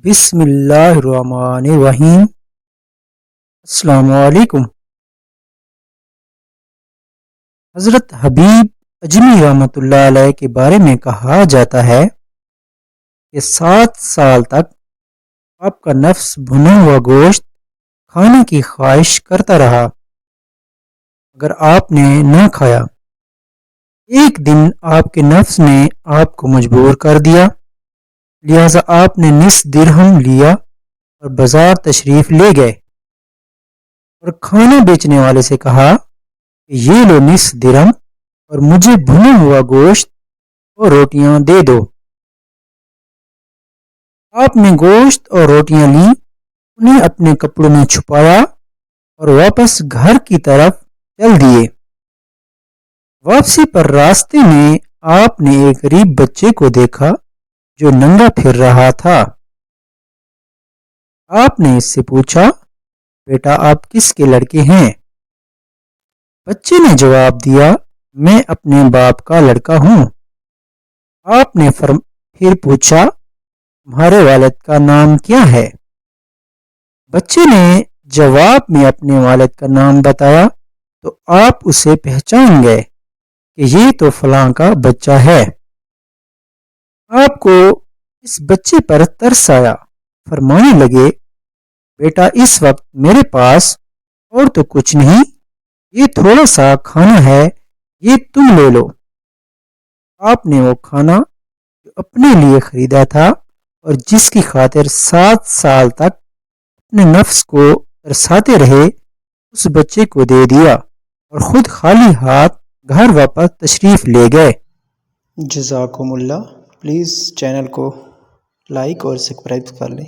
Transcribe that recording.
بسم اللہ الرحمن الرحیم۔ السلام علیکم۔ حضرت حبیب اجمی رحمۃ اللہ علیہ کے بارے میں کہا جاتا ہے کہ 7 سال تک آپ کا نفس بھنا ہوا گوشت کھانے کی خواہش کرتا رہا مگر آپ نے نہ کھایا۔ ایک دن آپ کے نفس نے آپ کو مجبور کر دیا، لہذا آپ نے نصف درہم لیا اور بازار تشریف لے گئے اور کھانا بیچنے والے سے کہا کہ یہ لو نصف درہم اور مجھے بھنا ہوا گوشت اور روٹیاں دے دو۔ آپ نے گوشت اور روٹیاں لی، انہیں اپنے کپڑوں میں چھپایا اور واپس گھر کی طرف چل دیے۔ واپسی پر راستے میں آپ نے ایک غریب بچے کو دیکھا جو ننگا پھر رہا تھا۔ آپ نے اس سے پوچھا، بیٹا آپ کس کے لڑکے ہیں؟ بچے نے جواب دیا، میں اپنے باپ کا لڑکا ہوں۔ آپ نے پھر پوچھا، تمہارے والد کا نام کیا ہے؟ بچے نے جواب میں اپنے والد کا نام بتایا تو آپ اسے پہچان گئے کہ یہ تو فلاں کا بچہ ہے۔ آپ کو اس بچے پر ترس آیا، فرمانے لگے، بیٹا اس وقت میرے پاس اور تو کچھ نہیں، یہ تھوڑا سا کھانا ہے، یہ تم لے لو۔ آپ نے وہ کھانا جو اپنے لیے خریدا تھا اور جس کی خاطر 7 سال تک اپنے نفس کو ترساتے رہے اس بچے کو دے دیا اور خود خالی ہاتھ گھر واپس تشریف لے گئے۔ جزاکم اللہ۔ پلیز چینل کو لائک اور سبسکرائب کر لیں۔